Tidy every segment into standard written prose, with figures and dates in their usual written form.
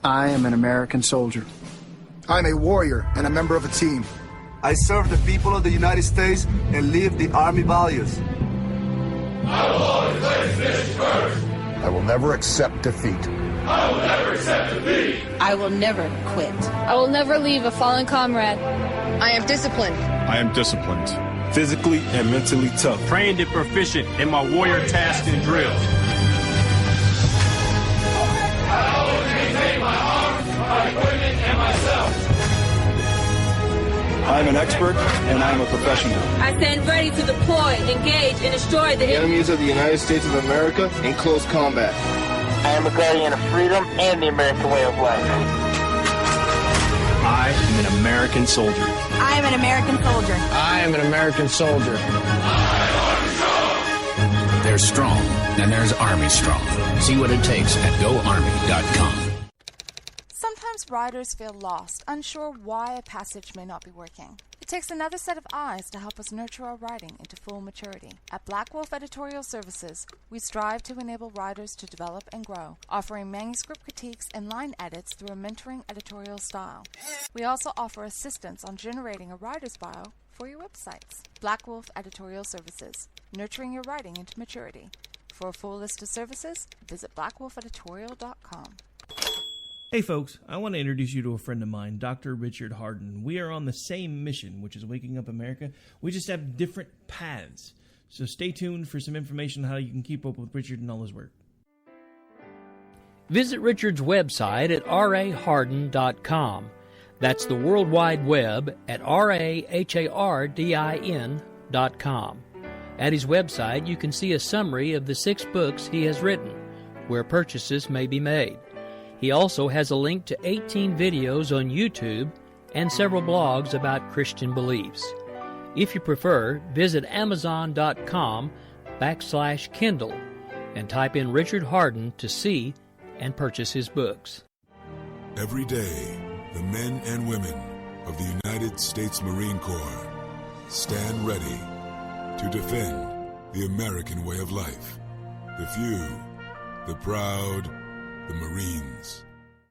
I am an American soldier. I'm a warrior and a member of a team. I serve the people of the United States and live the Army values. I will always place this first. I will never accept defeat. I will never accept defeat. I will never quit. I will never leave a fallen comrade. I am disciplined. I am disciplined. Physically and mentally tough. Trained and proficient in my warrior tasks and drills. I always maintain my arms, my equipment, and myself. I am an expert and I am a professional. I stand ready to deploy, engage, and destroy the enemies of the United States of America in close combat. I am a guardian of freedom and the American way of life. I am an American soldier. I am an American soldier. I am an American soldier. There's strong, and there's Army Strong. See what it takes at GoArmy.com. Sometimes riders feel lost, unsure why a passage may not be working. It takes another set of eyes to help us nurture our writing into full maturity. At Black Wolf Editorial Services, we strive to enable writers to develop and grow, offering manuscript critiques and line edits through a mentoring editorial style. We also offer assistance on generating a writer's bio for your websites. Black Wolf Editorial Services, nurturing your writing into maturity. For a full list of services, visit blackwolfeditorial.com. Hey folks, I want to introduce you to a friend of mine, Dr. Richard Harden. We are on the same mission, which is waking up America. We just have different paths. So stay tuned for some information on how you can keep up with Richard and all his work. Visit Richard's website at raharden.com. That's the World Wide Web at RAHARDIN.com. At his website, you can see a summary of the 6 books he has written, where purchases may be made. He also has a link to 18 videos on YouTube and several blogs about Christian beliefs. If you prefer, visit Amazon.com/Kindle and type in Richard Harden to see and purchase his books. Every day, the men and women of the United States Marine Corps stand ready to defend the American way of life. The few, the proud, the Marines.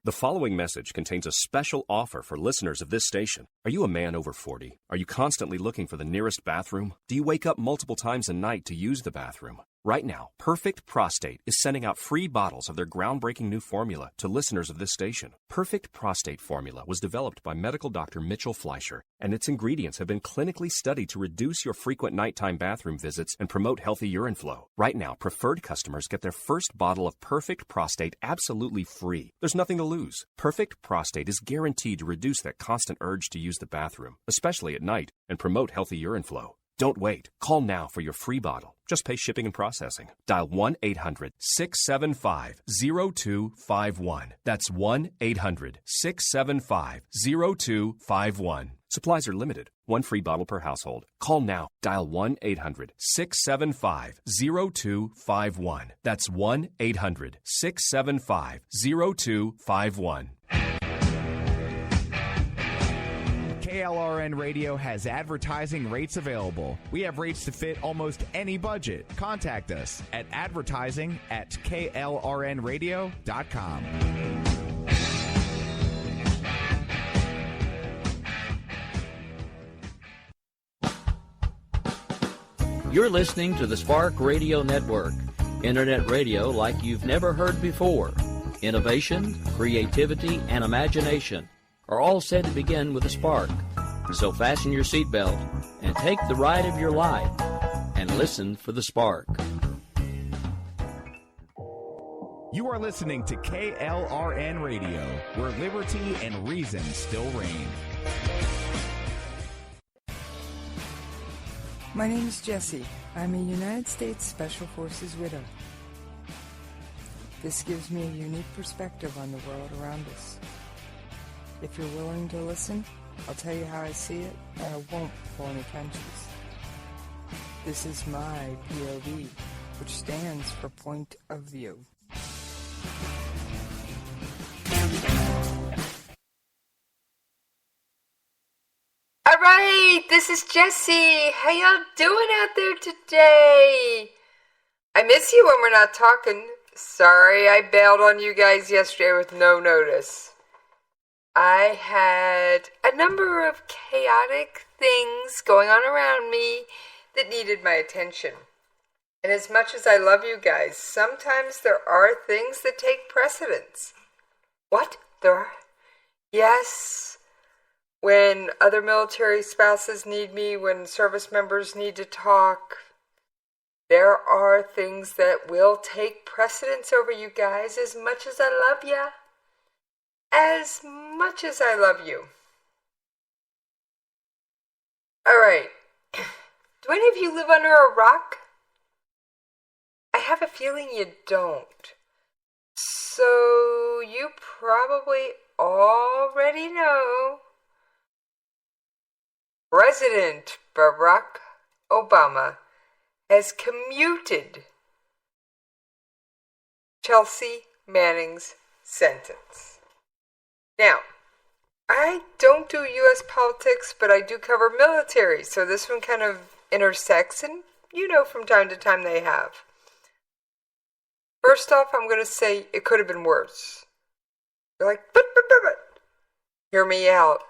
The following message contains a special offer for listeners of this station. Are you a man over 40? Are you constantly looking for the nearest bathroom? Do you wake up multiple times a night to use the bathroom? Right now, Perfect Prostate is sending out free bottles of their groundbreaking new formula to listeners of this station. Perfect Prostate formula was developed by medical doctor Mitchell Fleischer, and its ingredients have been clinically studied to reduce your frequent nighttime bathroom visits and promote healthy urine flow. Right now, preferred customers get their first bottle of Perfect Prostate absolutely free. There's nothing to lose. Perfect Prostate is guaranteed to reduce that constant urge to use the bathroom, especially at night, and promote healthy urine flow. Don't wait. Call now for your free bottle. Just pay shipping and processing. Dial 1-800-675-0251. That's 1-800-675-0251. Supplies are limited. One free bottle per household. Call now. Dial 1-800-675-0251. That's 1-800-675-0251. KLRN Radio has advertising rates available. We have rates to fit almost any budget. Contact us at advertising@klrnradio.com. You're listening to the Spark Radio Network, internet radio like you've never heard before. Innovation, creativity, and imagination are all said to begin with a spark. So fasten your seatbelt and take the ride of your life and listen for the spark. You are listening to KLRN Radio, where liberty and reason still reign. My name is Jessie. I'm a United States Special Forces widow. This gives me a unique perspective on the world around us. If you're willing to listen, I'll tell you how I see it, and I won't pull any punches. This is my POV, which stands for Point of View. All right, this is Jessie. How y'all doing out there today? I miss you when we're not talking. Sorry I bailed on you guys yesterday with no notice. I had a number of chaotic things going on around me that needed my attention. And as much as I love you guys, sometimes there are things that take precedence. What? There are? Yes. When other military spouses need me, when service members need to talk, there are things that will take precedence over you guys as much as I love ya. As much as I love you. Alright. Do any of you live under a rock? I have a feeling you don't. So you probably already know President Barack Obama has commuted Chelsea Manning's sentence. Now, I don't do U.S. politics, but I do cover military, so this one kind of intersects, and you know from time to time they have. First off, I'm going to say it could have been worse. You're like, but. Hear me out.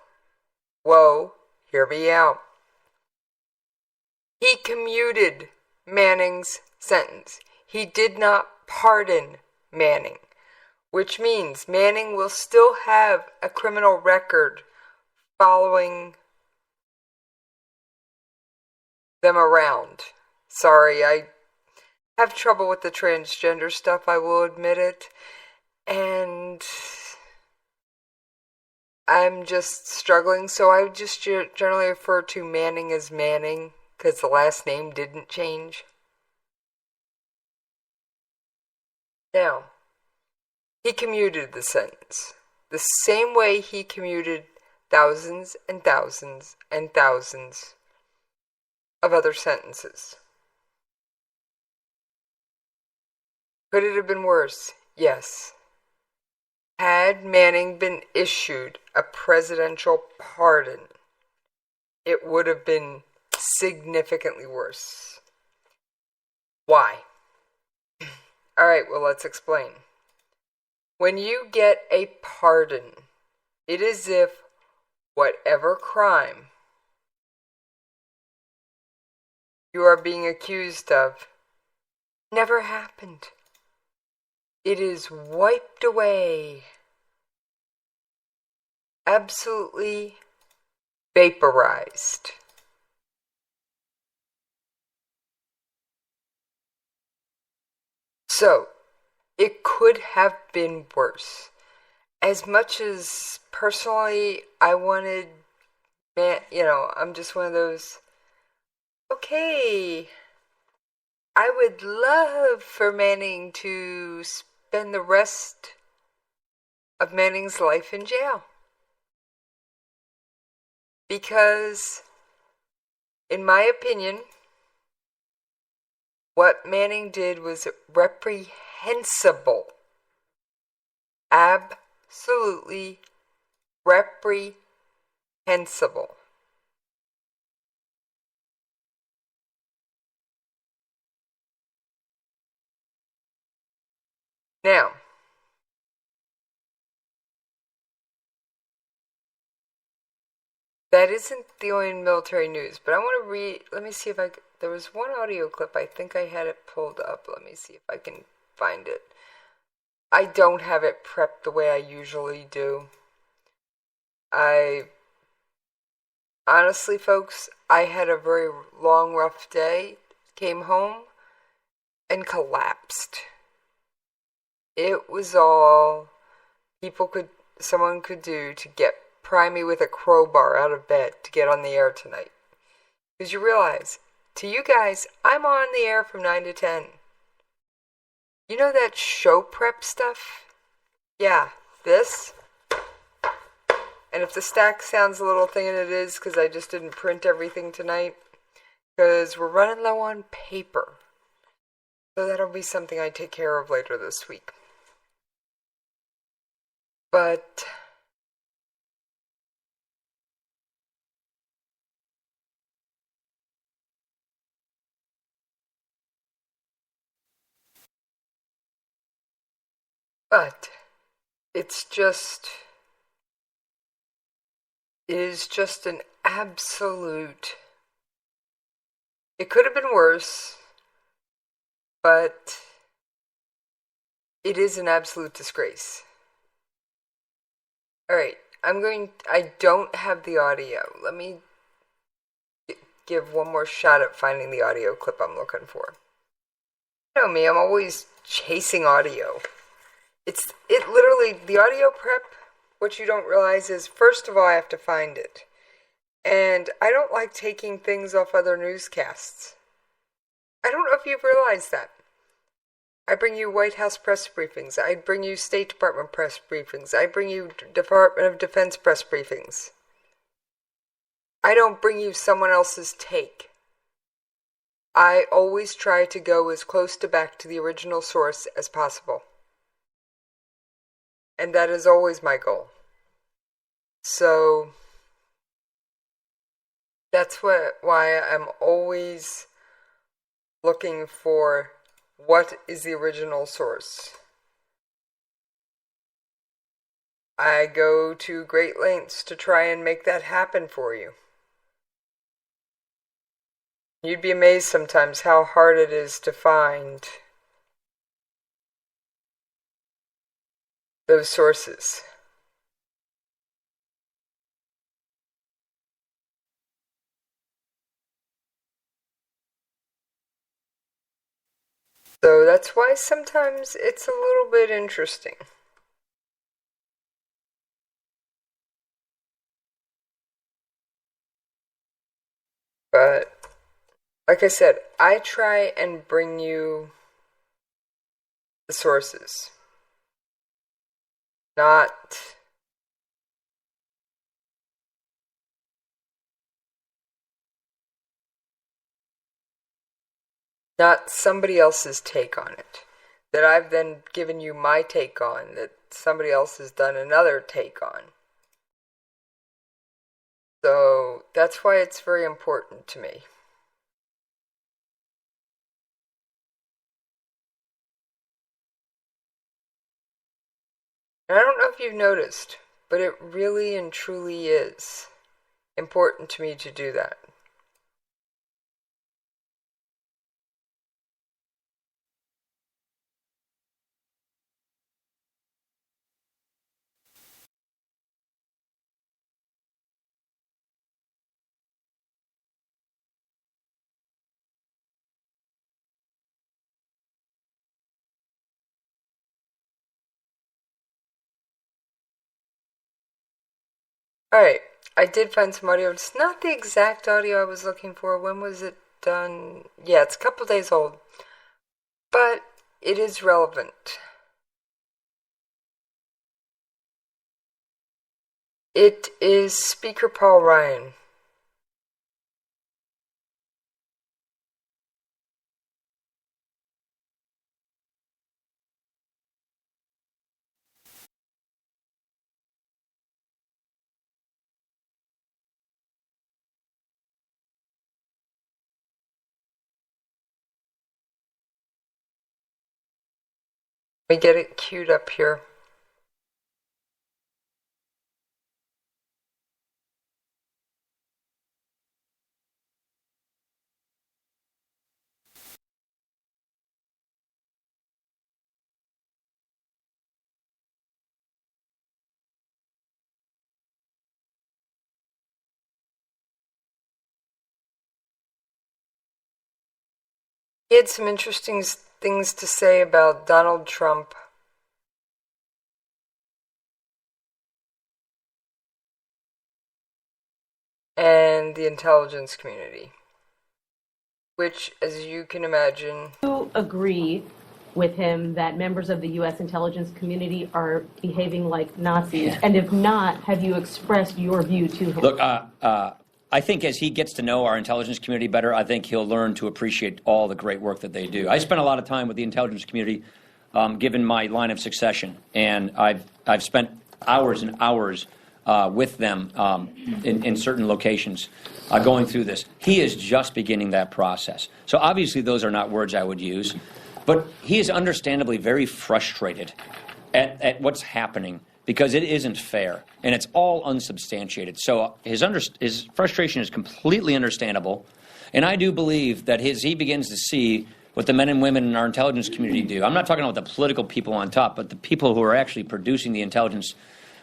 Whoa, hear me out. He commuted Manning's sentence. He did not pardon Manning, which means Manning will still have a criminal record following them around. Sorry, I have trouble with the transgender stuff, I will admit it. And I'm just struggling, so I just generally refer to Manning as Manning, because the last name didn't change. Now, he commuted the sentence the same way he commuted thousands and thousands and thousands of other sentences. Could it have been worse? Yes. Had Manning been issued a presidential pardon, it would have been significantly worse. Why? Alright, well, let's explain. When you get a pardon, it is as if whatever crime you are being accused of never happened. It is wiped away. Absolutely vaporized. So, it could have been worse. As much as personally I wanted, I'm just one of those, okay, I would love for Manning to spend the rest of Manning's life in jail. Because, in my opinion, what Manning did was reprehensible. Absolutely reprehensible. Now, that isn't the only military news, but I want to read, let me see if there was one audio clip, I think I had it pulled up, let me see if I can find it. I don't have it prepped the way I usually do. Honestly, folks, I had a very long, rough day, came home, and collapsed. It was all someone could do to pry me with a crowbar out of bed to get on the air tonight. Because you realize, to you guys, I'm on the air from 9 to 10. You know that show prep stuff? Yeah, this. And if the stack sounds a little thing, and it is because I just didn't print everything tonight, because we're running low on paper. So that'll be something I take care of later this week. But But it is just an absolute, it could have been worse, but it is an absolute disgrace. Alright, I don't have the audio. Let me give one more shot at finding the audio clip I'm looking for. You know me, I'm always chasing audio. It literally, the audio prep, what you don't realize is, first of all, I have to find it. And I don't like taking things off other newscasts. I don't know if you've realized that. I bring you White House press briefings. I bring you State Department press briefings. I bring you Department of Defense press briefings. I don't bring you someone else's take. I always try to go as close to back to the original source as possible. And that is always my goal. So that's why I'm always looking for what is the original source. I go to great lengths to try and make that happen for you. You'd be amazed sometimes how hard it is to find those sources. So that's why sometimes it's a little bit interesting. But like I said, I try and bring you the sources. Not somebody else's take on it. That I've then given you my take on, that somebody else has done another take on. So that's why it's very important to me. And I don't know if you've noticed, but it really and truly is important to me to do that. Alright, I did find some audio. It's not the exact audio I was looking for. When was it done? Yeah, it's a couple days old. But it is relevant. It is Speaker Paul Ryan. Let me get it queued up here. He had some interesting things to say about Donald Trump. And the intelligence community. Which, as you can imagine... Do you agree with him that members of the U.S. intelligence community are behaving like Nazis? Yeah. And if not, have you expressed your view to him? Look, I think as he gets to know our intelligence community better, I think he'll learn to appreciate all the great work that they do. I spent a lot of time with the intelligence community, given my line of succession, and I've spent hours and hours with them in certain locations going through this. He is just beginning that process. So obviously those are not words I would use, but he is understandably very frustrated at what's happening, because it isn't fair, and it's all unsubstantiated. So his frustration is completely understandable, and I do believe that he begins to see what the men and women in our intelligence community do. I'm not talking about the political people on top, but the people who are actually producing the intelligence,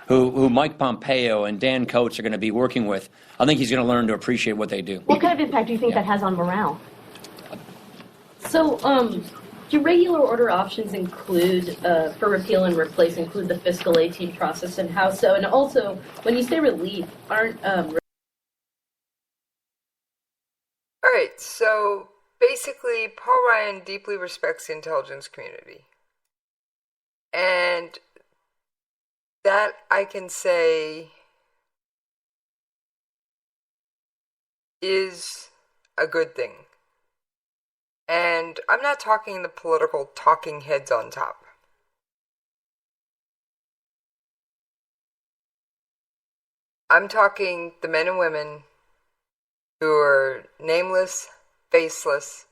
who Mike Pompeo and Dan Coates are going to be working with. I think he's going to learn to appreciate what they do. What kind of impact do you think that has on morale? So, do regular order options include, for repeal and replace, include the fiscal 18 process, and how so? And also, when you say relief, aren't... All right, so basically, Paul Ryan deeply respects the intelligence community. And that, I can say, is a good thing. And I'm not talking the political talking heads on top. I'm talking the men and women who are nameless, faceless,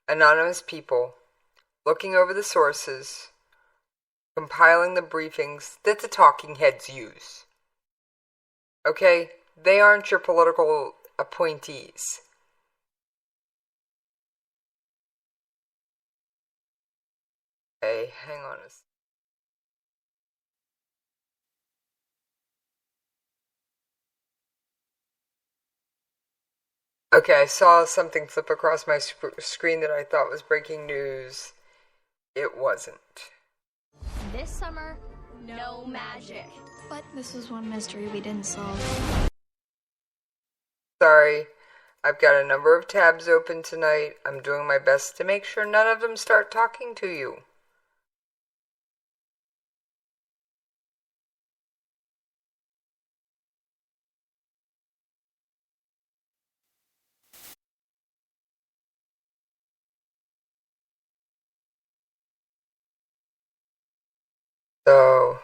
anonymous people looking over the sources, compiling the briefings that the talking heads use. Okay? They aren't your political appointees. Okay, hang on a second. Okay, I saw something flip across my screen that I thought was breaking news. It wasn't. This summer, no magic. But this was one mystery we didn't solve. Sorry, I've got a number of tabs open tonight. I'm doing my best to make sure none of them start talking to you. So,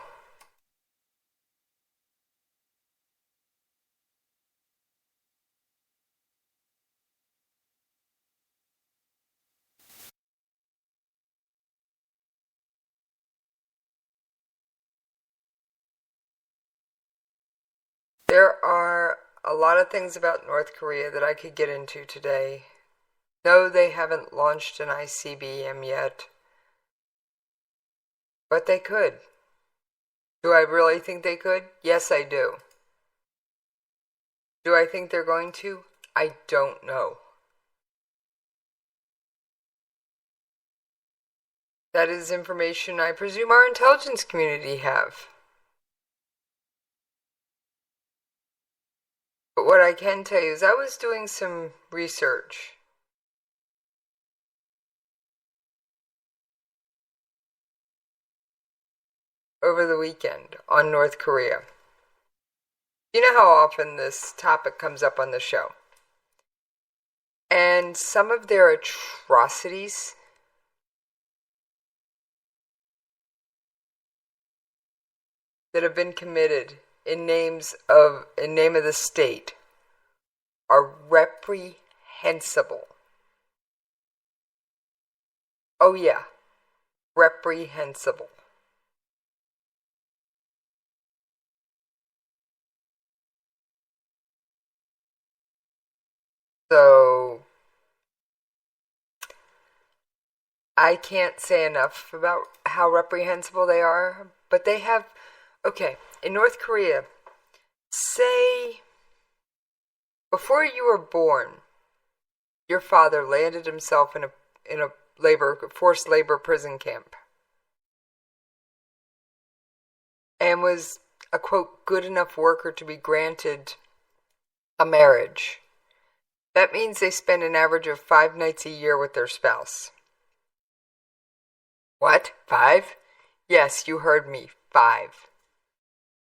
there are a lot of things about North Korea that I could get into today. No, they haven't launched an ICBM yet, but they could. Do I really think they could? Yes, I do. Do I think they're going to? I don't know. That is information I presume our intelligence community have. But what I can tell you is I was doing some research. Over the weekend on North Korea. You know how often this topic comes up on the show. And some of their atrocities that have been committed in name of the state are reprehensible. Oh yeah, reprehensible. So, I can't say enough about how reprehensible they are, but they have, okay, in North Korea, say, before you were born, your father landed himself in a forced labor prison camp, and was a, quote, good enough worker to be granted a marriage. That means they spend an average of 5 nights a year with their spouse. What? 5? Yes, you heard me. 5.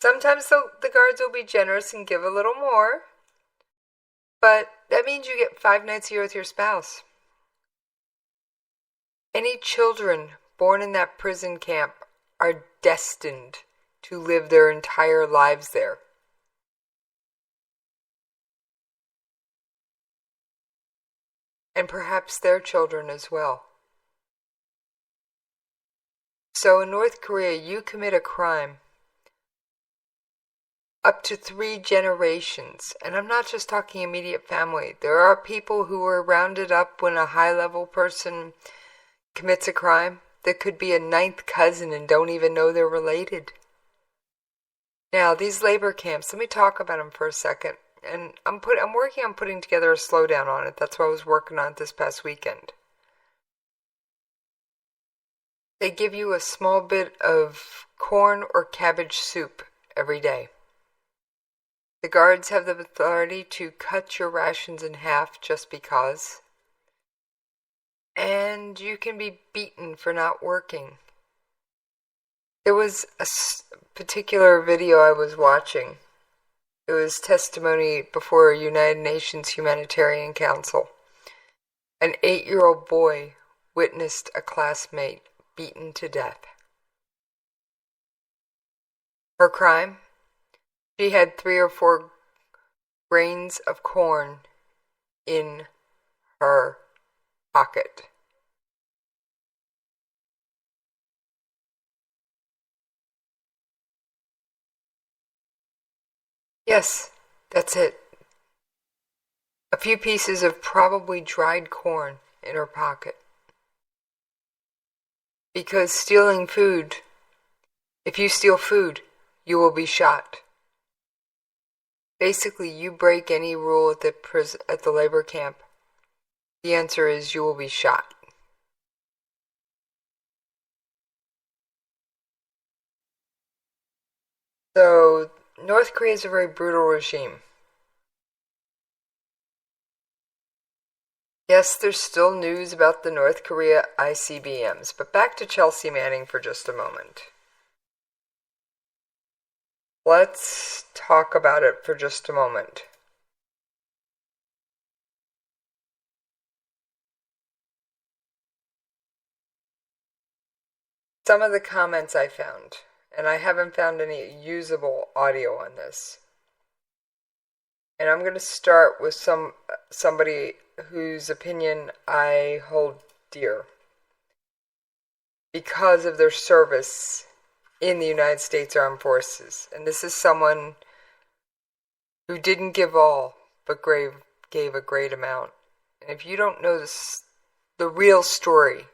Sometimes the guards will be generous and give a little more, but that means you get 5 nights a year with your spouse. Any children born in that prison camp are destined to live their entire lives there. And perhaps their children as well. So in North Korea, you commit a crime up to 3 generations. And I'm not just talking immediate family. There are people who are rounded up when a high-level person commits a crime that could be a 9th cousin and don't even know they're related. Now, these labor camps, let me talk about them for a second. And I'm working on putting together a slowdown on it. That's what I was working on this past weekend. They give you a small bit of corn or cabbage soup every day. The guards have the authority to cut your rations in half just because. And you can be beaten for not working. There was a particular video I was watching. It was testimony before a United Nations Humanitarian Council. An 8-year-old boy witnessed a classmate beaten to death. Her crime? She had 3 or 4 grains of corn in her pocket. Yes, that's it. A few pieces of probably dried corn in her pocket. Because stealing food, if you steal food, you will be shot. Basically, you break any rule at the labor camp, the answer is you will be shot. So, North Korea is a very brutal regime. Yes, there's still news about the North Korea ICBMs, but back to Chelsea Manning for just a moment. Let's talk about it for just a moment. Some of the comments I found, and I haven't found any usable audio on this. And I'm going to start with somebody whose opinion I hold dear because of their service in the United States Armed Forces. And this is someone who didn't give all, but gave a great amount. And if you don't know the real story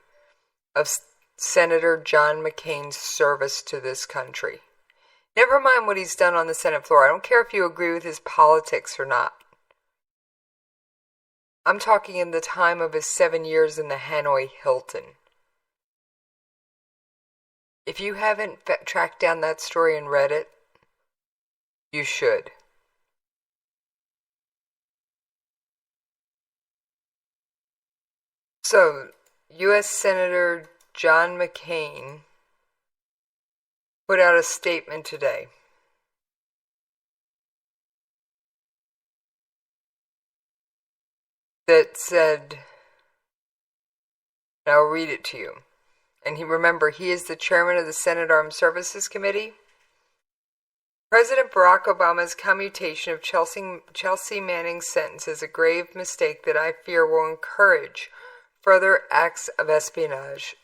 of Senator John McCain's service to this country, never mind what he's done on the Senate floor. I don't care if you agree with his politics or not. I'm talking in the time of his 7 years in the Hanoi Hilton. If you haven't tracked down that story and read it, you should. So, U.S. Senator John McCain put out a statement today. That said, and I'll read it to you. And remember, he is the chairman of the Senate Armed Services Committee. President Barack Obama's commutation of Chelsea Manning's sentence is a grave mistake that I fear will encourage further acts of espionage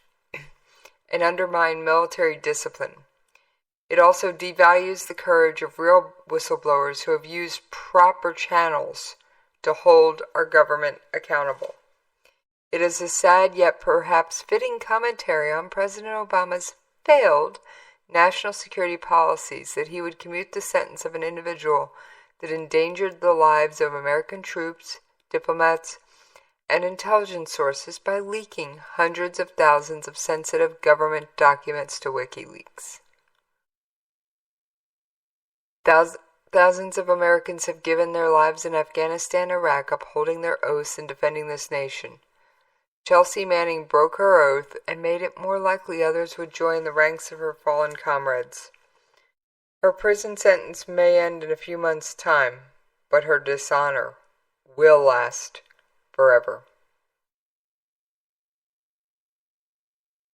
and undermine military discipline. It also devalues the courage of real whistleblowers who have used proper channels to hold our government accountable. It is a sad yet perhaps fitting commentary on President Obama's failed national security policies that he would commute the sentence of an individual that endangered the lives of American troops, diplomats, and intelligence sources by leaking hundreds of thousands of sensitive government documents to WikiLeaks. Thousands of Americans have given their lives in Afghanistan and Iraq upholding their oaths and defending this nation. Chelsea Manning broke her oath and made it more likely others would join the ranks of her fallen comrades. Her prison sentence may end in a few months' time, but her dishonor will last forever.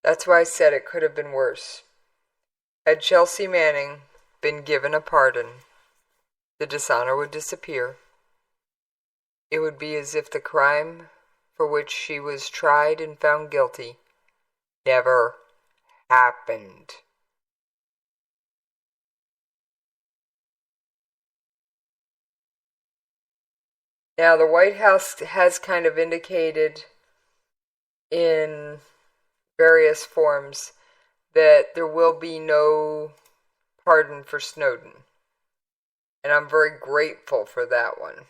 That's why I said it could have been worse. Had Chelsea Manning been given a pardon, the dishonor would disappear. It would be as if the crime for which she was tried and found guilty never happened. Now, the White House has kind of indicated in various forms that there will be no pardon for Snowden. And I'm very grateful for that one.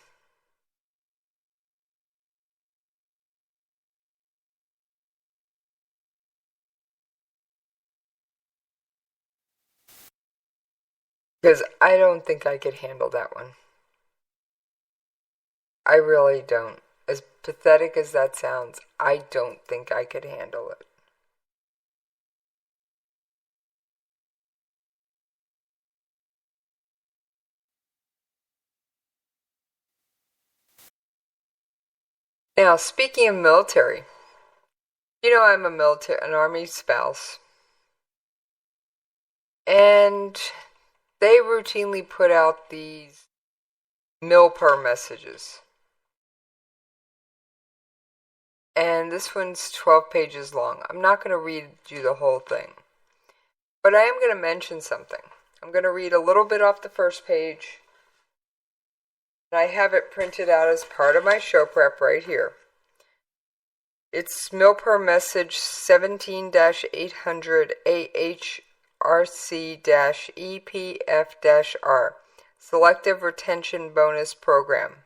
Because I don't think I could handle that one. I really don't. As pathetic as that sounds, I don't think I could handle it. Now, speaking of military, you know I'm an Army spouse. And they routinely put out these MILPER messages. And this one's 12 pages long. I'm not going to read you the whole thing. But I am going to mention something. I'm going to read a little bit off the first page. And I have it printed out as part of my show prep right here. It's MILPER message 17-800 AHRC-EPF-R. Selective Retention Bonus Program.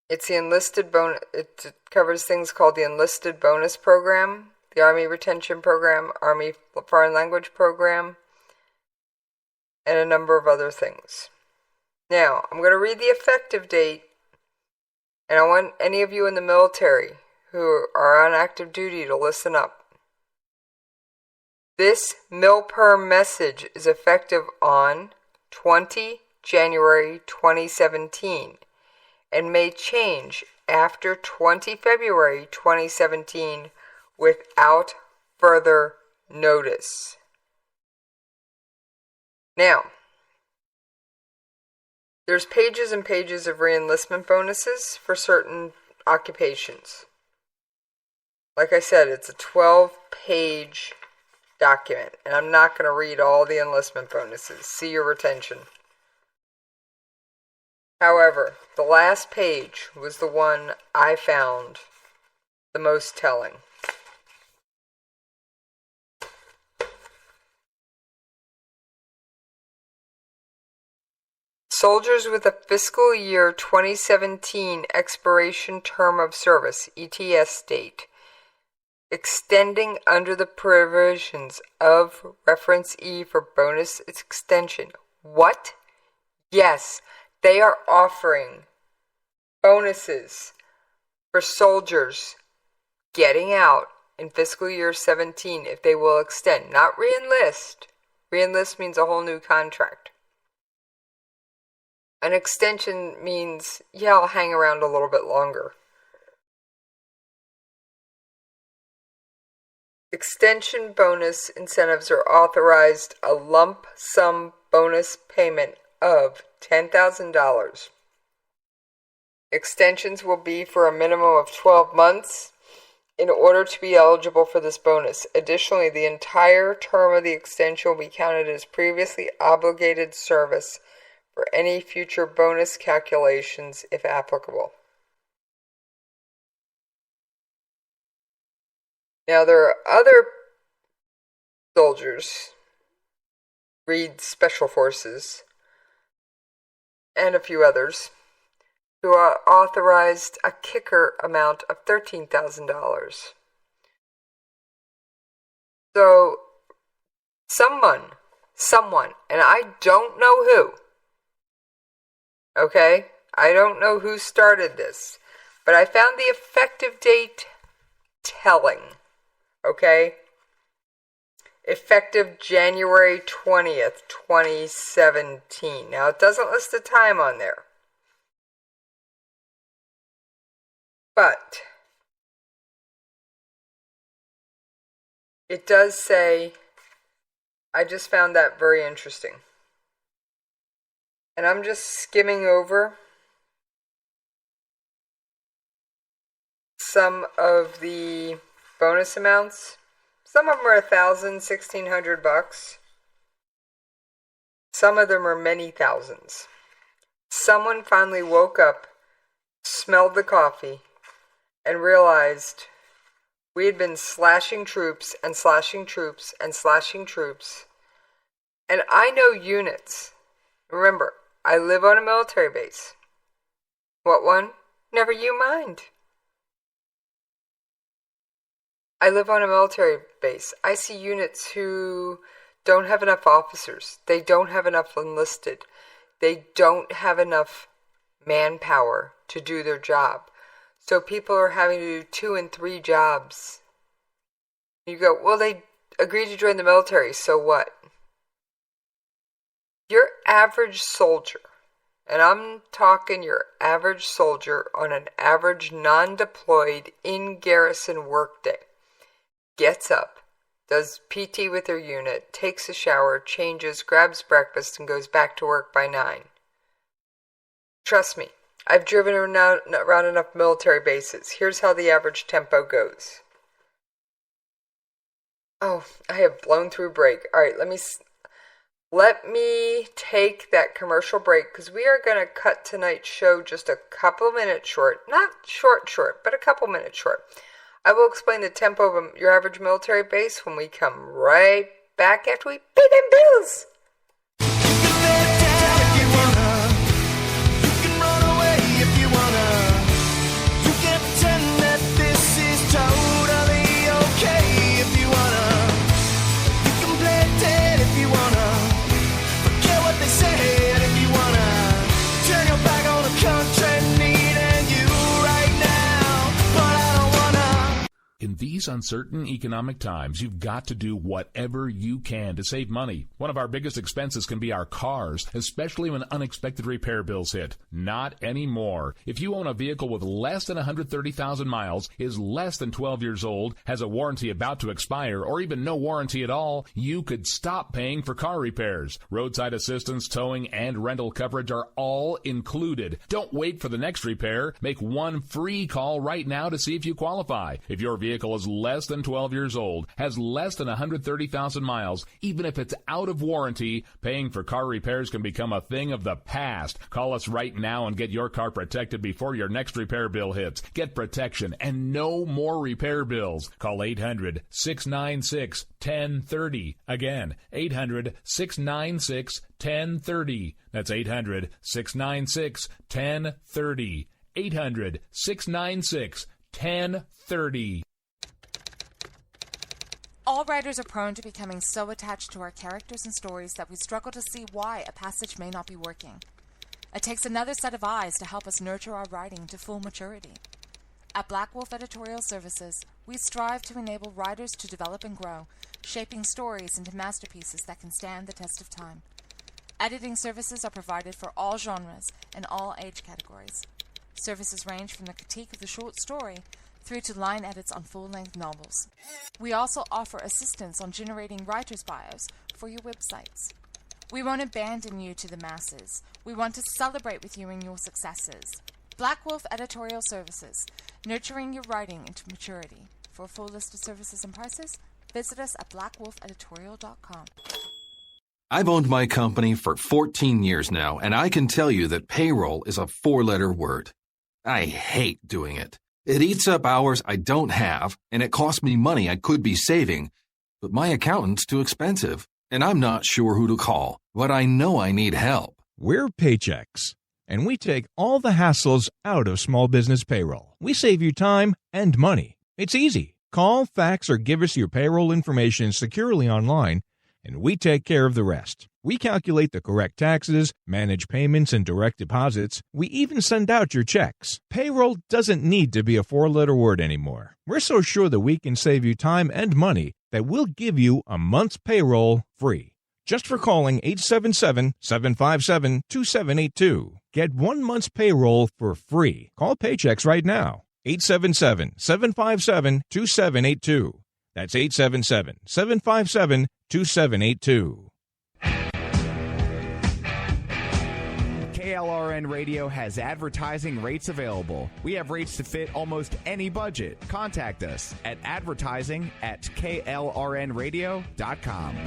It's the enlisted bonus. It covers things called the Enlisted Bonus Program, the Army Retention Program, Army Foreign Language Program, and a number of other things. Now, I'm going to read the effective date, and I want any of you in the military who are on active duty to listen up. This MILPER message is effective on 20 January 2017 and may change after 20 February 2017 without further notice. Now, there's pages and pages of re-enlistment bonuses for certain occupations. Like I said, it's a 12-page document, and I'm not going to read all the enlistment bonuses. See your retention. However, the last page was the one I found the most telling. Soldiers with a fiscal year 2017 expiration term of service, ETS date, extending under the provisions of Reference E for bonus extension. What? Yes, they are offering bonuses for soldiers getting out in fiscal year 17 if they will extend, not re-enlist. Re-enlist means a whole new contract. An extension means, yeah, I'll hang around a little bit longer. Extension bonus incentives are authorized a lump sum bonus payment of $10,000. Extensions will be for a minimum of 12 months in order to be eligible for this bonus. Additionally, the entire term of the extension will be counted as previously obligated service for any future bonus calculations if applicable. Now, there are other soldiers, read Special Forces, and a few others, who are authorized a kicker amount of $13,000. So, someone, and I don't know who, okay? I don't know who started this, but I found the effective date telling, okay? Effective January 20th, 2017. Now, it doesn't list the time on there. But it does say, I just found that very interesting. And I'm just skimming over some of the bonus amounts. Some of them are $1,000, $1,600. Some of them are many thousands. Someone finally woke up, smelled the coffee, and realized we had been slashing troops and slashing troops and slashing troops. And I know units. Remember, I live on a military base. What one? Never you mind. I live on a military base. I see units who don't have enough officers. They don't have enough enlisted. They don't have enough manpower to do their job. So people are having to do 2 and 3 jobs. You go, well, they agreed to join the military, so what? Your average soldier, and I'm talking your average soldier on an average non-deployed in-garrison workday, gets up, does PT with their unit, takes a shower, changes, grabs breakfast, and goes back to work by 9. Trust me, I've driven around enough military bases. Here's how the average tempo goes. Oh, I have blown through break. All right, let me take that commercial break because we are going to cut tonight's show just a couple minutes short. Not short, but a couple minutes short. I will explain the tempo of your average military base when we come right back after we pay them bills. In these uncertain economic times, you've got to do whatever you can to save money. One of our biggest expenses can be our cars, especially when unexpected repair bills hit. Not anymore. If you own a vehicle with less than 130,000 miles, is less than 12 years old, has a warranty about to expire, or even no warranty at all, you could stop paying for car repairs. Roadside assistance, towing, and rental coverage are all included. Don't wait for the next repair. Make one free call right now to see if you qualify. If your vehicle is less than 12 years old, has less than 130,000 miles, even if it's out of warranty, paying for car repairs can become a thing of the past. Call us right now and get your car protected before your next repair bill hits. Get protection and no more repair bills. Call 800-696-1030. Again, 800-696-1030. That's 800-696-1030. 800-696-1030. All writers are prone to becoming so attached to our characters and stories that we struggle to see why a passage may not be working. It takes another set of eyes to help us nurture our writing to full maturity. At Black Wolf Editorial Services, we strive to enable writers to develop and grow, shaping stories into masterpieces that can stand the test of time. Editing services are provided for all genres and all age categories. Services range from the critique of the short story through to line edits on full-length novels. We also offer assistance on generating writers' bios for your websites. We won't abandon you to the masses. We want to celebrate with you in your successes. Black Wolf Editorial Services, nurturing your writing into maturity. For a full list of services and prices, visit us at blackwolfeditorial.com. I've owned my company for 14 years now, and I can tell you that payroll is a 4-letter word. I hate doing it. It eats up hours I don't have, and it costs me money I could be saving. But my accountant's too expensive, and I'm not sure who to call, but I know I need help. We're Paychex, and we take all the hassles out of small business payroll. We save you time and money. It's easy. Call, fax, or give us your payroll information securely online, and we take care of the rest. We calculate the correct taxes, manage payments and direct deposits. We even send out your checks. Payroll doesn't need to be a 4-letter word anymore. We're so sure that we can save you time and money that we'll give you a month's payroll free. Just for calling 877-757-2782. Get 1 month's payroll for free. Call Paychex right now. 877-757-2782. That's 877-757-2782. KLRN Radio has advertising rates available. We have rates to fit almost any budget. Contact us at advertising@klrnradio.com.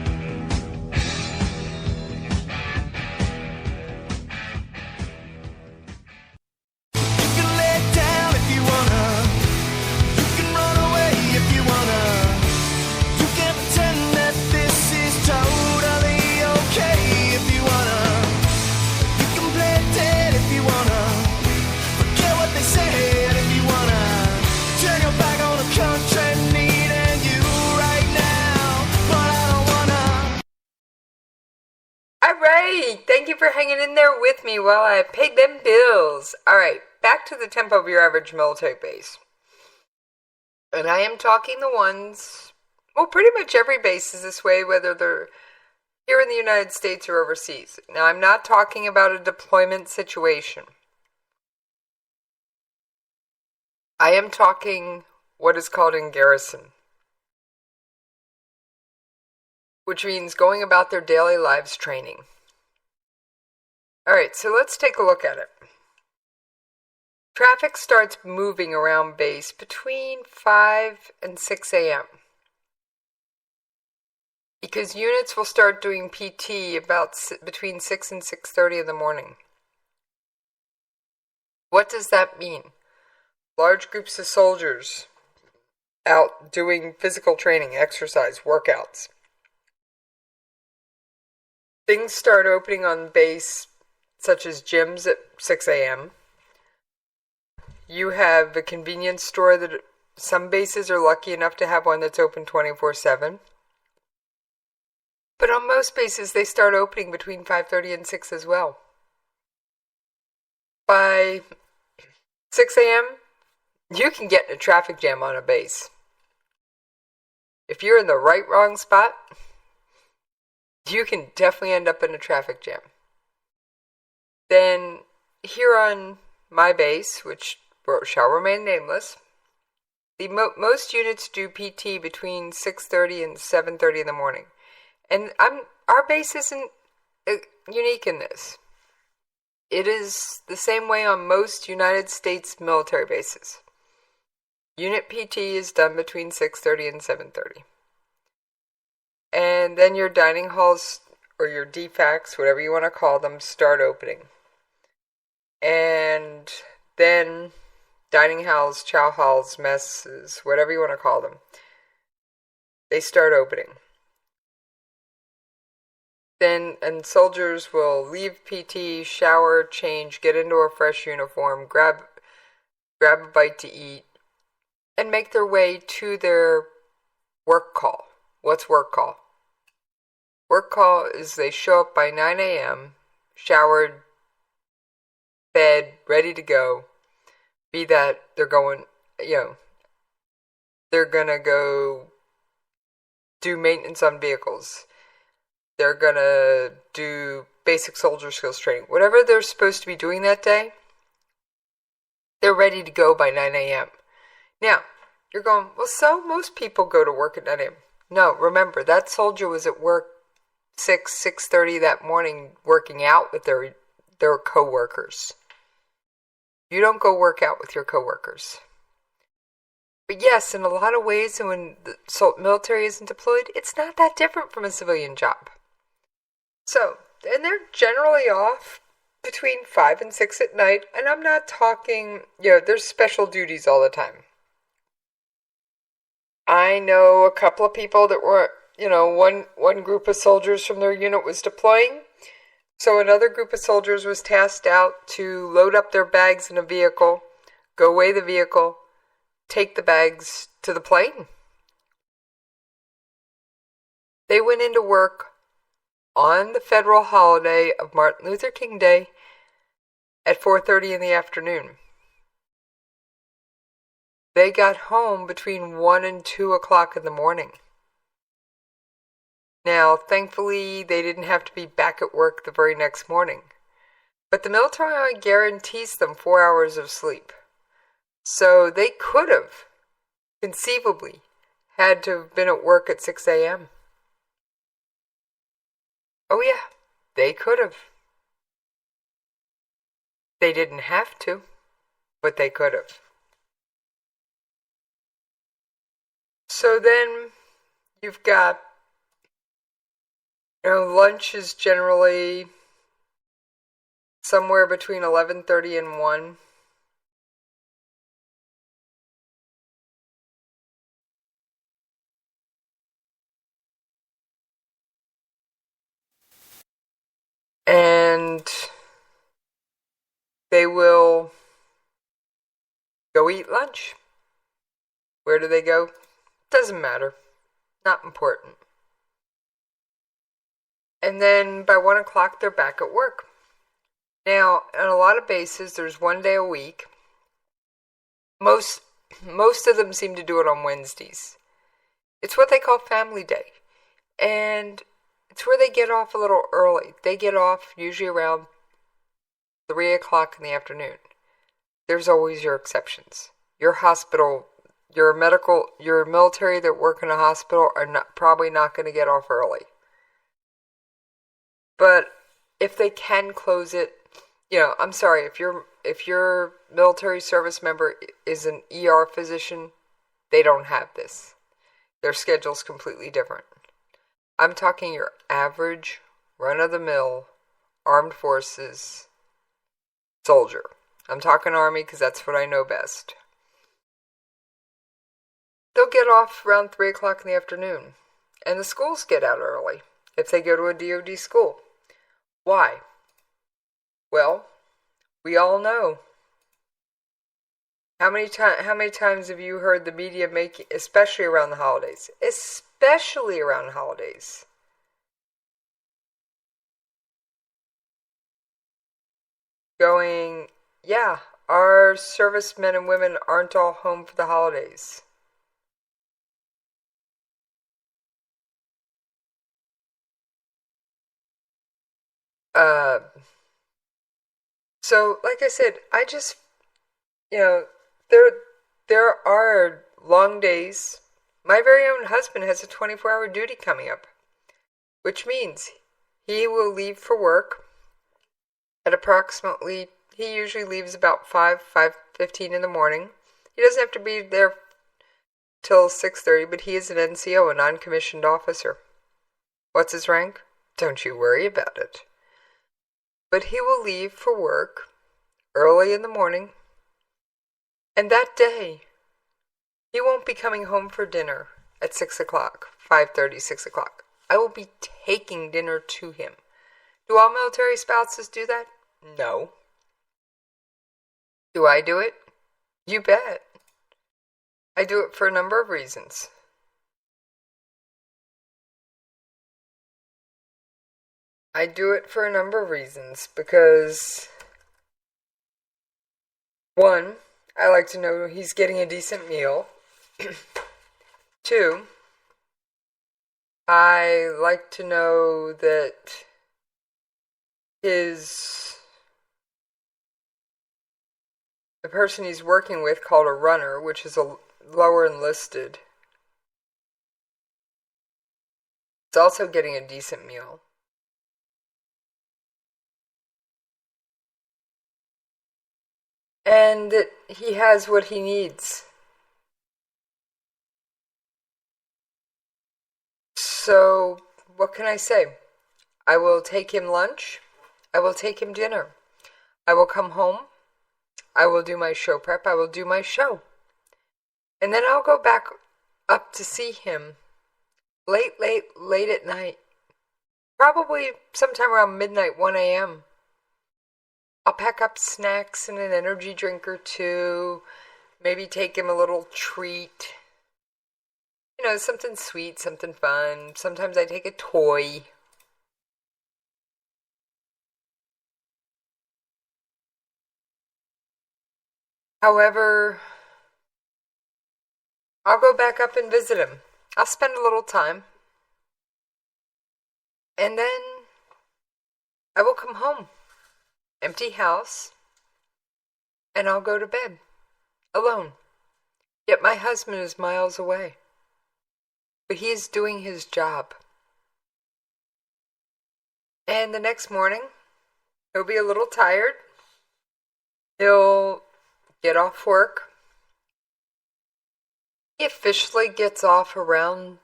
Thank you for hanging in there with me while I paid them bills. Alright, back to the tempo of your average military base. And I am talking the ones, well, pretty much every base is this way, whether they're here in the United States or overseas. Now, I'm not talking about a deployment situation. I am talking what is called in garrison, which means going about their daily lives training. Alright, so let's take a look at it. Traffic starts moving around base between 5 and 6 a.m. because units will start doing PT about between 6 and 6:30 in the morning. What does that mean? Large groups of soldiers out doing physical training, exercise, workouts. Things start opening on base, such as gyms at 6 a.m. You have a convenience store that some bases are lucky enough to have one that's open 24/7. But on most bases, they start opening between 5:30 and 6 as well. By 6 a.m., you can get in a traffic jam on a base. If you're in the wrong spot, you can definitely end up in a traffic jam. Then, here on my base, which shall remain nameless, most units do PT between 6:30 and 7:30 in the morning. And our base isn't unique in this. It is the same way on most United States military bases. Unit PT is done between 6:30 and 7:30. And then your dining halls, or your DFACs, whatever you want to call them, start opening. And then dining halls, chow halls, messes, whatever you want to call them, they start opening. Then, and soldiers will leave PT, shower, change, get into a fresh uniform, grab a bite to eat, and make their way to their work call. What's work call? Work call is they show up by 9 a.m., showered, fed, ready to go. Be that they're going, they're gonna go do maintenance on vehicles. They're gonna do basic soldier skills training. Whatever they're supposed to be doing that day, they're ready to go by 9 a.m. Now, you're going, well, so most people go to work at 9 a.m. No, remember, that soldier was at work 6:30 that morning working out with their co-workers. You don't go work out with your co-workers. But yes, in a lot of ways, and when the military isn't deployed, it's not that different from a civilian job. So, and they're generally off between 5 and 6 at night, and I'm not talking, there's special duties all the time. I know a couple of people that were, one group of soldiers from their unit was deploying, so another group of soldiers was tasked out to load up their bags in a vehicle, go weigh the vehicle, take the bags to the plane. They went into work on the federal holiday of Martin Luther King Day at 4:30 in the afternoon. They got home between 1 and 2 o'clock in the morning. Now, thankfully, they didn't have to be back at work the very next morning. But the military guarantees them 4 hours of sleep. So they could have, conceivably, had to have been at work at 6 a.m. Oh yeah, they could have. They didn't have to, but they could have. So then you've got, lunch is generally somewhere between 11:30 and 1. And they will go eat lunch. Where do they go? Doesn't matter. Not important. And then by 1 o'clock, they're back at work. Now, on a lot of bases, there's 1 day a week. Most of them seem to do it on Wednesdays. It's what they call Family Day. And it's where they get off a little early. They get off usually around 3 o'clock in the afternoon. There's always your exceptions. Your hospital, your military that work in a hospital are probably not going to get off early. But if they can close it, I'm sorry, if your military service member is an ER physician, they don't have this. Their schedule's completely different. I'm talking your average, run-of-the-mill, armed forces soldier. I'm talking Army because that's what I know best. They'll get off around 3 o'clock in the afternoon. And the schools get out early if they go to a DoD school. Why? Well, we all know. How many times have you heard the media make, especially around the holidays, going, yeah, our servicemen and women aren't all home for the holidays. So, like I said, I just, there are long days. My very own husband has a 24-hour duty coming up, which means he will leave for work at approximately, he usually leaves about 5:15 in the morning. He doesn't have to be there till 6:30, but he is an NCO, a non-commissioned officer. What's his rank? Don't you worry about it. But he will leave for work early in the morning, and that day, he won't be coming home for dinner at 6 o'clock, 5:30, 6 o'clock. I will be taking dinner to him. Do all military spouses do that? No. Do I do it? You bet. I do it for a number of reasons. I do it for a number of reasons because, one, I like to know he's getting a decent meal. 2, I like to know that the person he's working with, called a runner, which is a lower enlisted, is also getting a decent meal. And that he has what he needs. So, what can I say? I will take him lunch. I will take him dinner. I will come home. I will do my show prep. I will do my show. And then I'll go back up to see him late at night. Probably sometime around midnight, 1 a.m. I'll pack up snacks and an energy drink or two. Maybe take him a little treat. Something sweet, something fun. Sometimes I take a toy. However, I'll go back up and visit him. I'll spend a little time. And then I will come home. Empty house. And I'll go to bed. Alone. Yet my husband is miles away. But he is doing his job. And the next morning, he'll be a little tired. He'll get off work. He officially gets off around,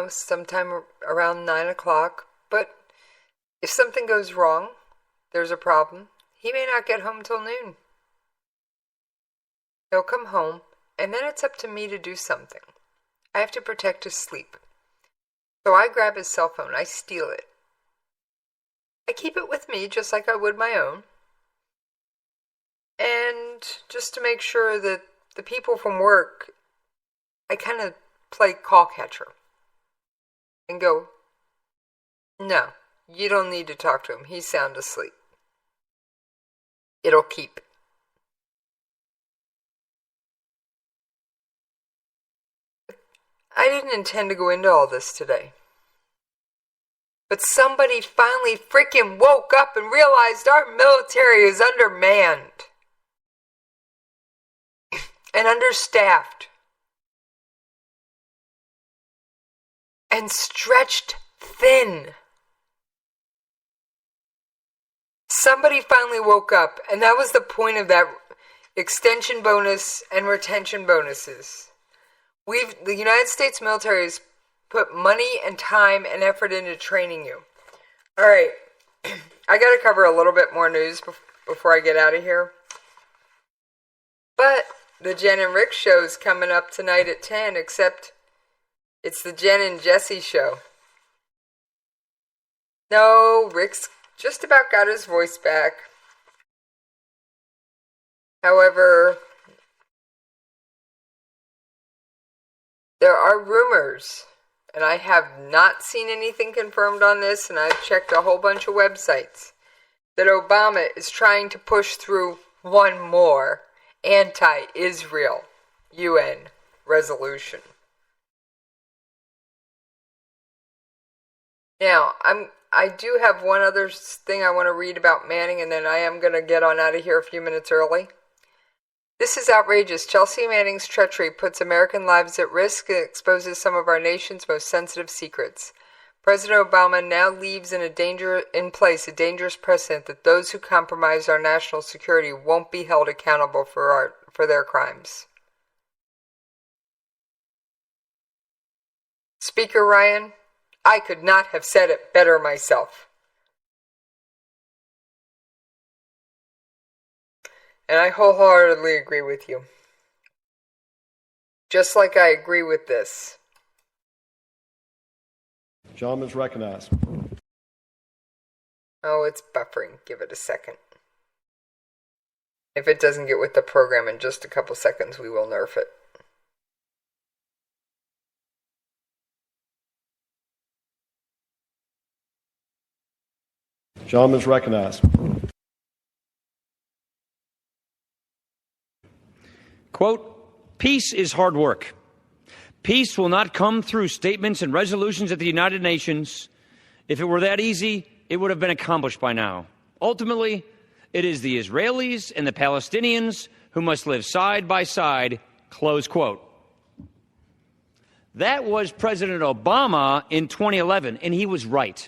sometime around 9 o'clock. But if something goes wrong, there's a problem, he may not get home till noon. He'll come home, and then it's up to me to do something. I have to protect his sleep. So I grab his cell phone. I steal it. I keep it with me just like I would my own. And just to make sure that the people from work, I kind of play call catcher. And go, no, you don't need to talk to him. He's sound asleep. It'll keep. I didn't intend to go into all this today. But somebody finally freaking woke up and realized our military is undermanned. And understaffed. And stretched thin. Somebody finally woke up, and that was the point of that extension bonus and retention bonuses. The United States military has put money and time and effort into training you. All right, I got to cover a little bit more news before I get out of here. But the Jen and Rick show is coming up tonight at 10, except it's the Jen and Jessie show. No, Rick's just about got his voice back. However, there are rumors, and I have not seen anything confirmed on this, and I've checked a whole bunch of websites, that Obama is trying to push through one more anti-Israel UN resolution. Now, I do have one other thing I want to read about Manning, and then I am going to get on out of here a few minutes early. This is outrageous. Chelsea Manning's treachery puts American lives at risk and exposes some of our nation's most sensitive secrets. President Obama now leaves in place a dangerous precedent that those who compromise our national security won't be held accountable for their crimes. Speaker Ryan, I could not have said it better myself. And I wholeheartedly agree with you. Just like I agree with this. Gentleman's recognized. Oh, it's buffering. Give it a second. If it doesn't get with the program in just a couple seconds, we will nerf it. Gentleman's recognized. Quote, peace is hard work. Peace will not come through statements and resolutions at the United Nations. If it were that easy, it would have been accomplished by now. Ultimately, it is the Israelis and the Palestinians who must live side by side, close quote. That was President Obama in 2011, and he was right.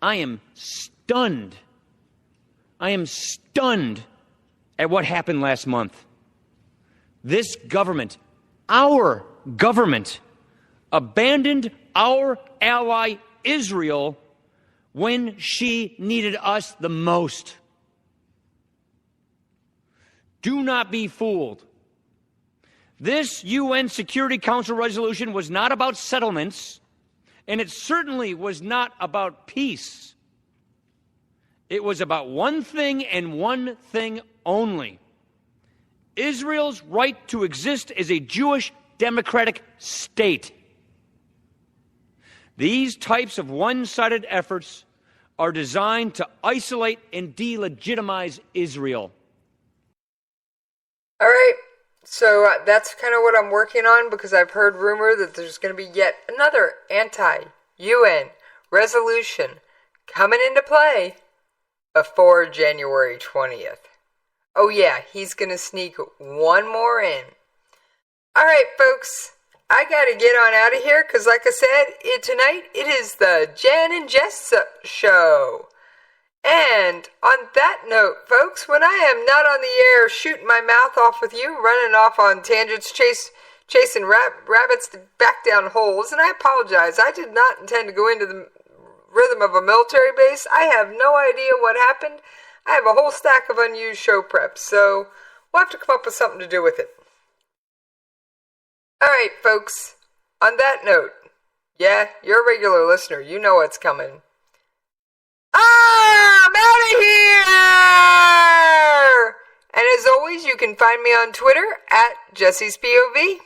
I am stunned. I am stunned at what happened last month. This government, our government, abandoned our ally Israel when she needed us the most. Do not be fooled. This UN Security Council resolution was not about settlements, and it certainly was not about peace. It was about one thing and one thing only: Israel's right to exist as a Jewish democratic state. These types of one-sided efforts are designed to isolate and delegitimize Israel. All right, so that's kind of what I'm working on, because I've heard rumor that there's going to be yet another anti-UN resolution coming into play before January 20th. Oh yeah, he's going to sneak one more in. All right, folks, I got to get on out of here because, like I said, tonight it is the Jen and Jess show. And on that note, folks, when I am not on the air shooting my mouth off with you, running off on tangents, chasing rabbits back down holes, and I apologize, I did not intend to go into the rhythm of a military base. I have no idea what happened. I have a whole stack of unused show preps, so we'll have to come up with something to do with it. Alright, folks, on that note, yeah, you're a regular listener, you know what's coming. I'm out of here! And as always, you can find me on Twitter at Jessie's POV.